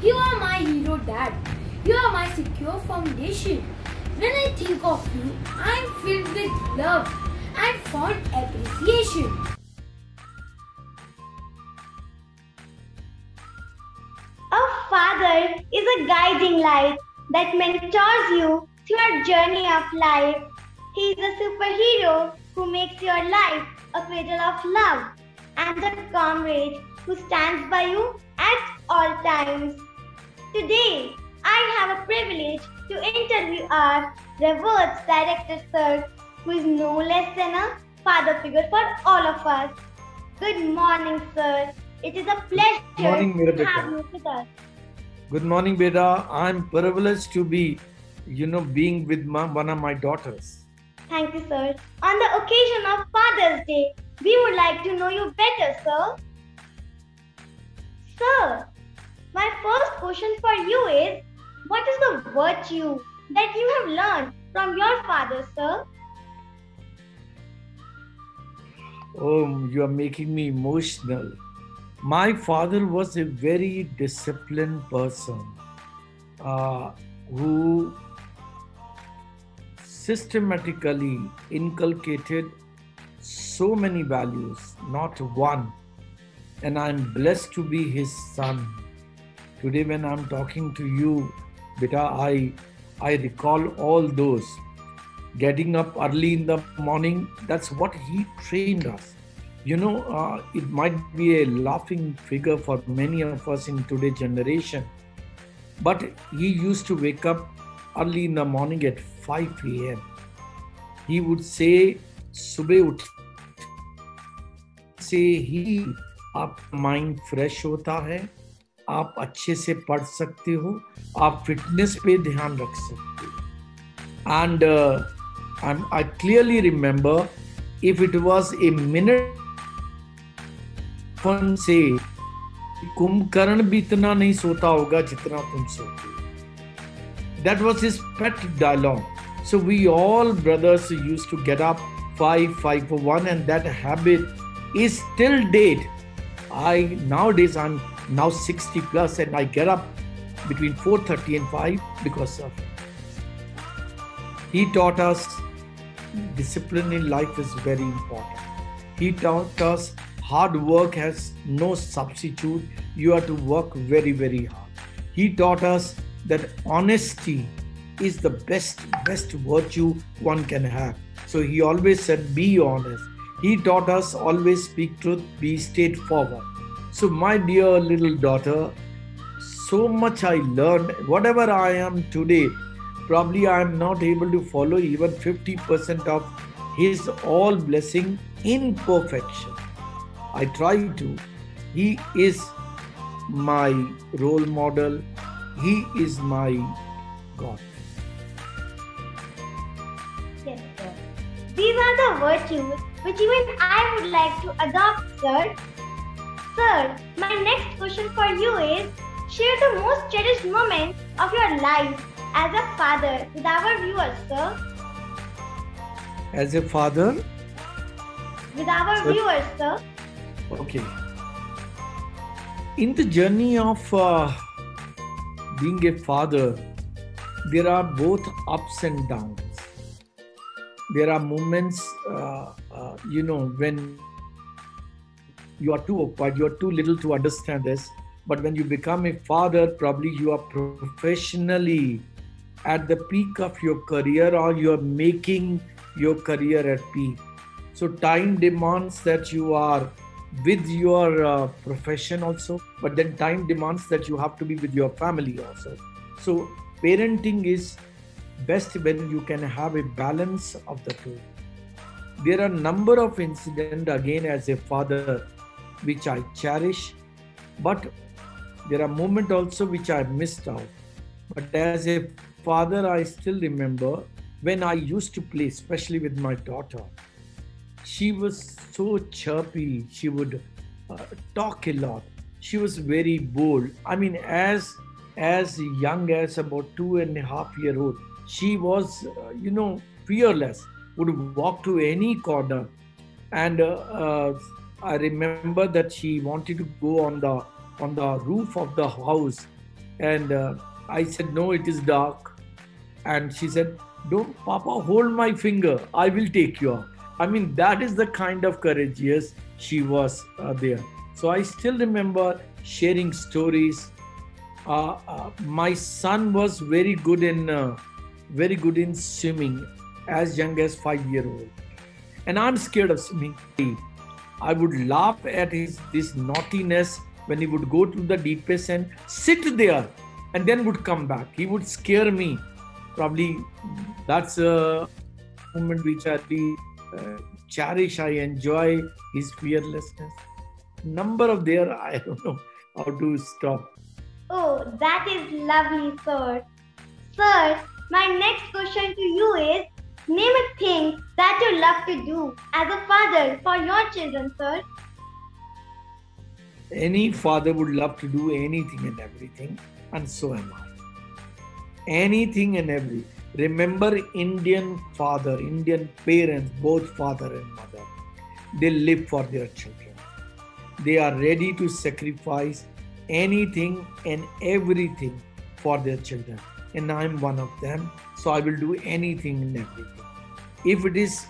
You are my hero, Dad. You are my secure foundation. When I think of you, I am filled with love and fond appreciation. A father is a guiding light that mentors you through your journey of life. He is a superhero who makes your life a cradle of love and a comrade who stands by you at all times. Today, I have a privilege to interview our revered director sir, who is no less than a father figure for all of us. Good morning, sir. It is a pleasure to have you with us. Good morning, Beta. I'm privileged to be, being with one of my daughters. Thank you, sir. On the occasion of Father's Day, we would like to know you better, sir. Sir, my first question for you is, what is the virtue that you have learned from your father, sir? Oh, you are making me emotional. My father was a very disciplined person who systematically inculcated so many values, not one. And I'm blessed to be his son. Today when I'm talking to you, Beta, I recall all those. Getting up early in the morning, that's what he trained us. It might be a laughing figure for many of us in today's generation, but he used to wake up early in the morning at 5 a.m. He would say, "Subah uth से ही आपका mind fresh होता है, आप अच्छे से पढ़ सकते हो, आप फिटनेस पे ध्यान रख सकते हो." And I clearly remember, if it was a minute से कुंभकर्ण भी इतना नहीं सोता होगा जितना तुम सोते हो. That was his pet dialogue. So we all brothers used to get up 5:01, and that habit is still date. Nowadays I'm now 60 plus, and I get up between 4:30 and 5 because of it. He taught us discipline in life is very important. He taught us hard work has no substitute. You have to work very, very hard. He taught us that honesty is the best virtue one can have. So he always said, be honest. He taught us always speak truth, be straightforward. So my dear little daughter, so much I learned. Whatever I am today, probably I am not able to follow even 50% of his all blessing in perfection. I try to. He is my role model. He is my God. Yes, sir. These are the virtues which even I would like to adopt, sir. Sir, my next question for you is, share the most cherished moment of your life as a father with our viewers, sir. As a father? With our viewers, sir. Okay. In the journey of being a father, there are both ups and downs. There are moments, when you are too occupied, you are too little to understand this. But when you become a father, probably you are professionally at the peak of your career, or you are making your career at peak. So time demands that you are with your profession also, but then time demands that you have to be with your family also. So parenting is best when you can have a balance of the two. There are a number of incidents again as a father which I cherish, but there are moments also which I missed out. But as a father, I still remember when I used to play, especially with my daughter. She was so chirpy. She would talk a lot. She was very bold. I mean, as young as about 2.5-year-old, she was, fearless. Would walk to any corner, and I remember that she wanted to go on the roof of the house And I said, no, it is dark. And she said, don't, Papa, hold my finger. I will take you out. I mean, that is the kind of courageous she was there. So I still remember sharing stories. My son was very good in swimming, as young as 5-year-old. And I'm scared of swimming. I would laugh at this naughtiness when he would go to the deepest and sit there and then would come back. He would scare me. Probably that's a moment which I cherish. I enjoy his fearlessness. Number of there, I don't know how to stop. Oh, that is lovely, sir. Sir, my next question to you is, name a thing that you love to do as a father for your children, sir. Any father would love to do anything and everything, and so am I. Anything and everything. Remember, Indian father, Indian parents, both father and mother, they live for their children. They are ready to sacrifice anything and everything for their children. And I'm one of them. So I will do anything and everything. If it is,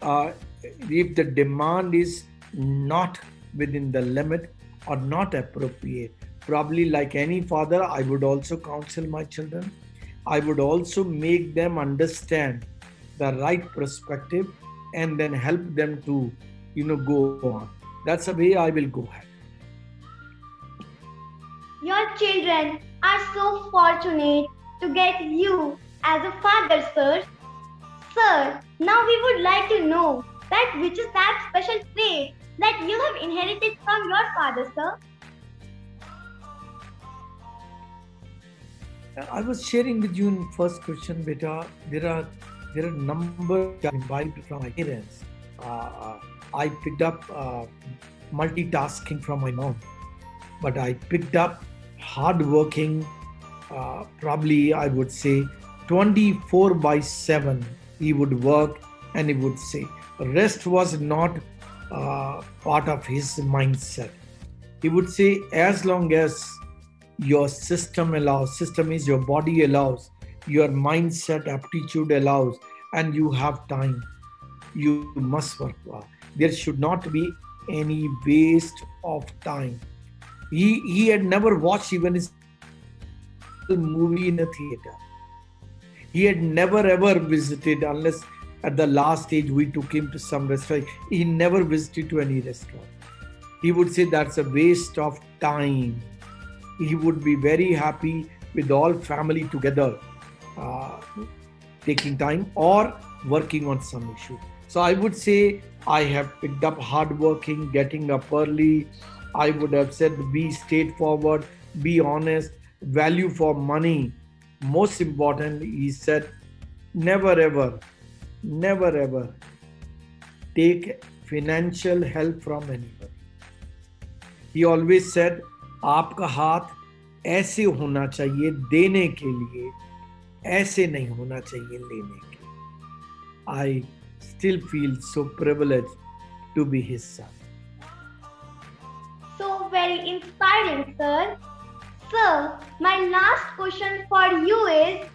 if the demand is not within the limit or not appropriate, probably like any father, I would also counsel my children. I would also make them understand the right perspective and then help them to, go on. That's the way I will go ahead. Your children are so fortunate to get you as a father, sir. Sir, now we would like to know that which is that special trait that you have inherited from your father, sir. I was sharing with you in first question, beta. There are numbers imbibed from my parents. I picked up multitasking from my mom, but I picked up hardworking. Probably I would say 24/7. He would work and he would say. Rest was not part of his mindset. He would say, as long as your system allows, system is your body allows, your mindset, aptitude allows, and you have time, you must work. There should not be any waste of time. He had never watched even his movie in a theater. He had never ever visited, unless at the last stage we took him to some restaurant. He never visited to any restaurant. He would say that's a waste of time. He would be very happy with all family together, taking time or working on some issue. So I would say I have picked up hardworking, getting up early. I would have said be straightforward, be honest, value for money. Most important, he said, never ever take financial help from anybody. He always said, आपका हाथ ऐसे होना चाहिए देने के लिए, ऐसे नहीं होना चाहिए लेने के लिए. I still feel so privileged to be his son. So very inspiring, sir. Sir, my last question for you is,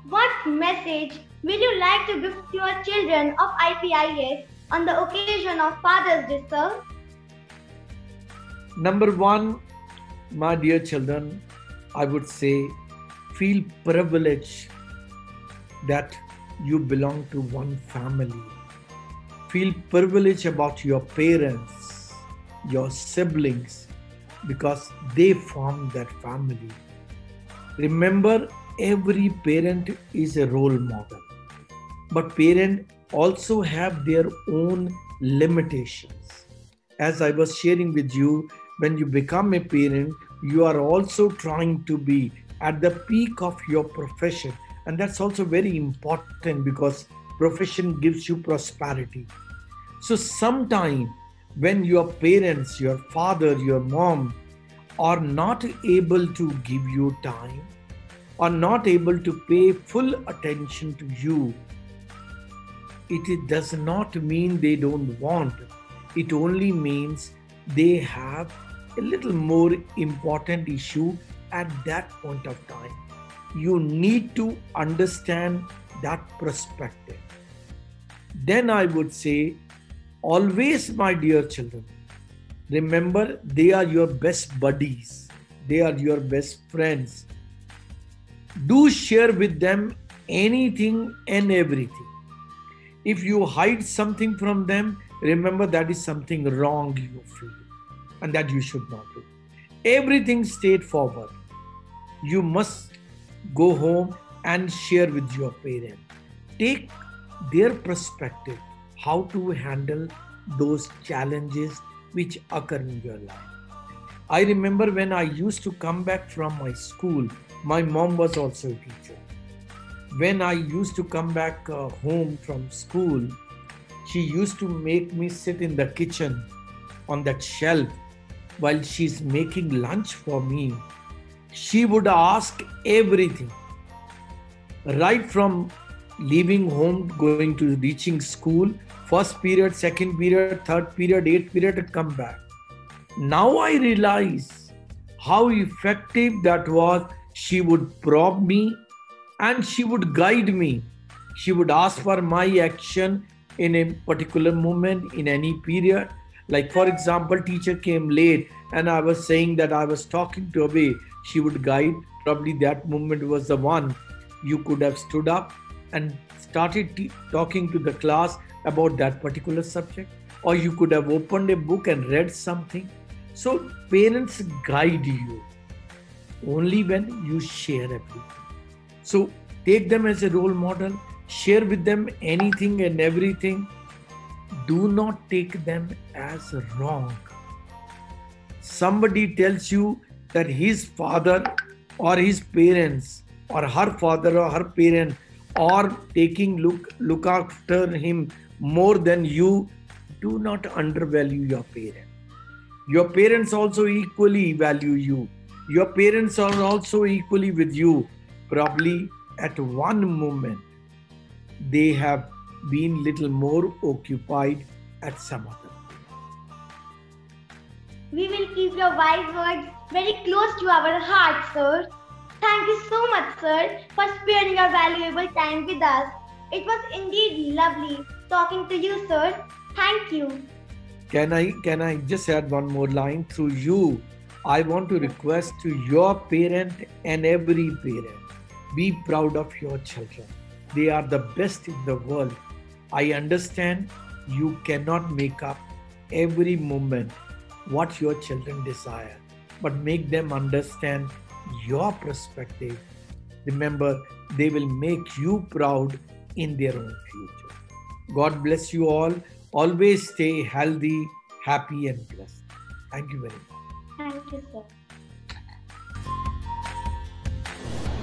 what message will you like to give to your children of IPIS on the occasion of Father's Day, sir? Number one, my dear children, I would say, feel privileged that you belong to one family. Feel privileged about your parents, your siblings, because they form that family. Remember, every parent is a role model, but parents also have their own limitations. As I was sharing with you, when you become a parent, you are also trying to be at the peak of your profession. And that's also very important because profession gives you prosperity. So sometime when your parents, your father, your mom are not able to give you time, are not able to pay full attention to you, it does not mean they don't want. It only means they have a little more important issue at that point of time. You need to understand that perspective. Then I would say, always, my dear children, remember they are your best buddies. They are your best friends. Do share with them anything and everything. If you hide something from them, remember that is something wrong you feel and that you should not do. Everything straightforward. You must go home and share with your parents. Take their perspective, how to handle those challenges which occur in your life. I remember when I used to come back from my school, my mom was also a teacher. When I used to come back home from school, she used to make me sit in the kitchen on that shelf while she's making lunch for me. She would ask everything, right from leaving home, going to reaching school, first period, second period, third period, eighth period, and come back. Now I realize how effective that was. She would probe me and she would guide me. She would ask for my action in a particular moment, in any period. Like, for example, teacher came late and I was saying that I was talking to Abhay. She would guide. Probably that moment was the one you could have stood up and started talking to the class about that particular subject. Or you could have opened a book and read something. So parents guide you only when you share everything. So take them as a role model. Share with them anything and everything. Do not take them as wrong. Somebody tells you that his father or his parents or her father or her parent are taking look after him more than you. Do not undervalue your parents. Your parents also equally value you. Your parents are also equally with you. Probably at one moment they have been little more occupied at some other. We will keep your wise words very close to our hearts, sir. Thank you so much, sir, for sparing your valuable time with us. It was indeed lovely talking to you, sir. Thank you. Can I just add one more line? Through you, I want to request to your parent and every parent, be proud of your children. They are the best in the world. I understand you cannot make up every moment what your children desire, but make them understand your perspective. Remember, they will make you proud in their own future. God bless you all. Always stay healthy, happy and blessed. Thank you very much. Thank you, sir.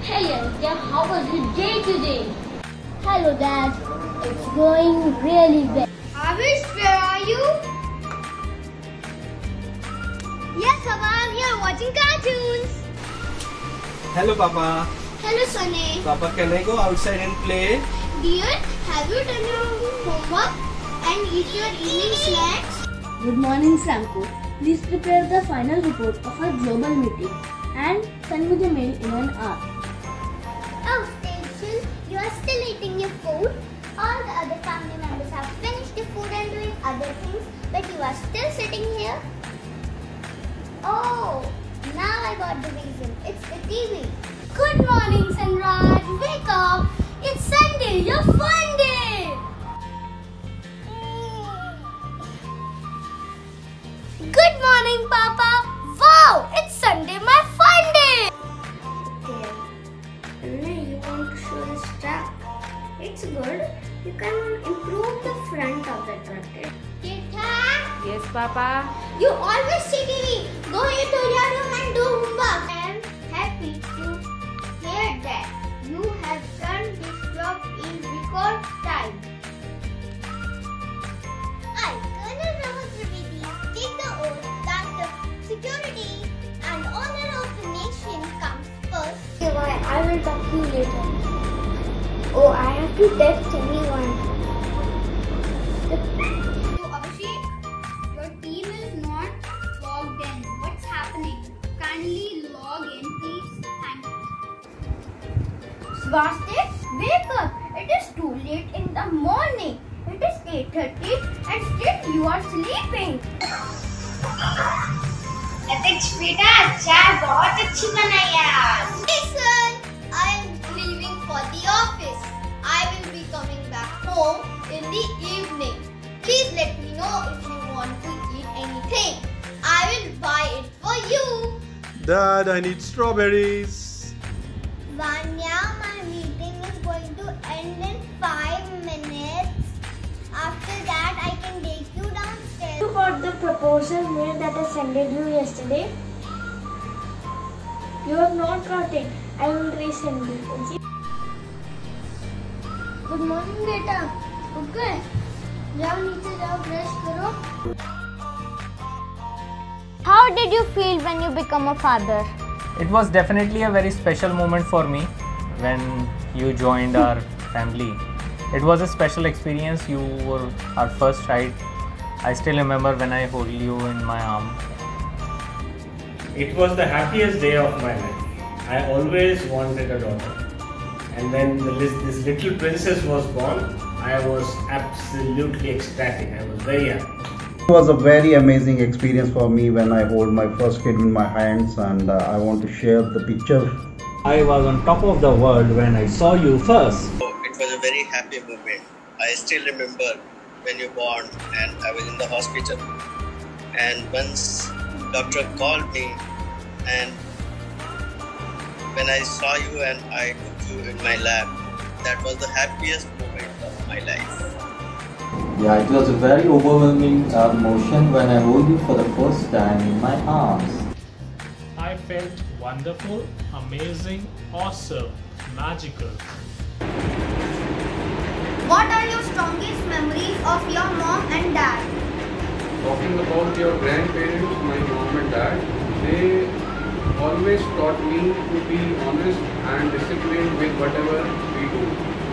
Hey Aditya, how was your day today? Hello, Dad. It's going really well. Avish, where are you? Yes, Papa, I'm here watching cartoons. Hello, Papa. Hello, Sunny. Papa, can I go outside and play? Dear, have you done your homework and eat your evening snacks? Good morning, Franco. Please prepare the final report of our global meeting and send me the mail in an hour. Oh, Station, you are still eating your food. All the other family members have finished the food and doing other things, but you are still sitting here. Oh, now I got the reason. It's the TV. Good morning, Sunraj. Wake up. It's Sunday, your fun day. Good morning, Papa. Wow, it's Sunday, my fun day. Okay. You want to show this track? It's good. You can improve the front of the truck. Kirtan, Yes, Papa. you always see TV. Go into your room and do homework. I am happy to hear that you have done this job in record time. I, Colonel Rahul Trivedi, take the oath that the security and honor of the nation comes first. Okay, bye. I will talk to you later. Oh, I have to text anyone. So Abhishek, your team is not logged in. What's happening? Kindly log in, please. Bastard, wake up! It is too late in the morning. It is 8:30 and still you are sleeping. अतिक्ष बेटा चाय बहुत अच्छी बनाई यार. Listen, I am leaving for the office. I will be coming back home in the evening. Please let me know if you want to eat anything. I will buy it for you. Dad, I need strawberries. Vanya, my meeting is going to end in 5 minutes. After that, I can take you downstairs. You got the proposal mail that I sent you yesterday? You have not got it. I will resend it. Okay? Good morning, beta. उठ गए? जाओ नीचे जाओ, brush करो. How did you feel when you become a father? It was definitely a very special moment for me when you joined our family. It was a special experience. You were our first child. I still remember when I hold you in my arm. It was the happiest day of my life. I always wanted a daughter. And when this little princess was born, I was absolutely ecstatic. I was very happy. It was a very amazing experience for me when I hold my first kid in my hands, and I want to share the picture. I was on top of the world when I saw you first. It was a very happy moment. I still remember when you born and I was in the hospital. And once doctor called me, and when I saw you and I took you in my lap, that was the happiest moment of my life. Yeah, it was a very overwhelming emotion when I hold you for the first time in my arms. I felt wonderful, amazing, awesome, magical. What are your strongest memories of your mom and dad? Talking about your grandparents, my mom and dad, they always taught me to be honest and disciplined with whatever we do.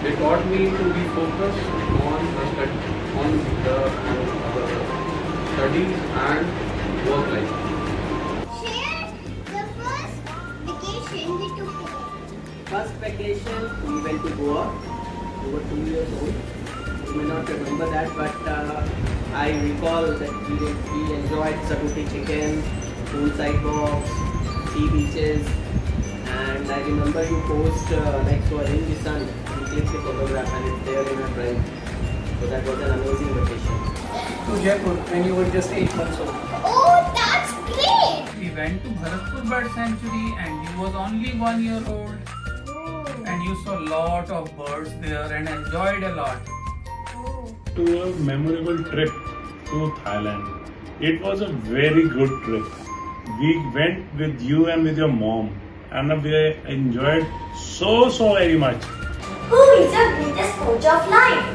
They taught me to be focused on the studies and work life. Share the first vacation we took together. First vacation we went to Goa. We were 2 years old. You may not remember that, but I recall that we enjoyed Saguti chicken, poolside walks, sea beaches, and I remember you posed next to a rainy sun. We clicked the photograph and it's there in our drive. So that was an amazing vacation. To Jaipur when you were just 8 months old. Oh, that's great! We went to Bharatpur Bird Sanctuary and you was only 1 year old. And you saw a lot of birds there and enjoyed a lot. To a memorable trip to Thailand. It was a very good trip. We went with you and with your mom, and we enjoyed so very much. Who is your greatest coach of life?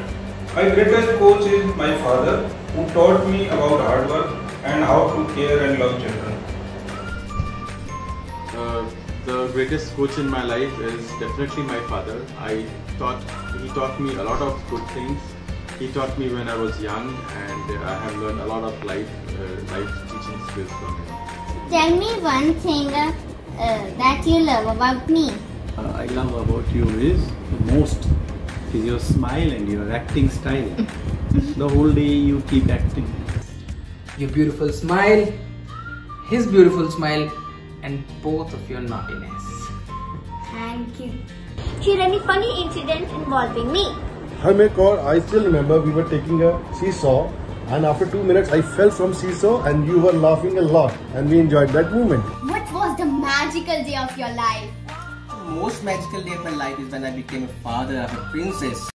My greatest coach is my father, who taught me about hard work and how to care and love children. The greatest coach in my life is definitely my father. He taught me a lot of good things. He taught me when I was young, and I have learned a lot of life teaching skills from him. Tell me one thing that you love about me. I love about you is the most is your smile and your acting style. The whole day you keep acting. Your beautiful smile, his beautiful smile, and both of your naughtiness. Thank you. Share any funny incident involving me. I still remember we were taking a seesaw, and after 2 minutes I fell from seesaw and you were laughing a lot, and we enjoyed that moment. What was the magical day of your life? The most magical day of my life is when I became a father of a princess.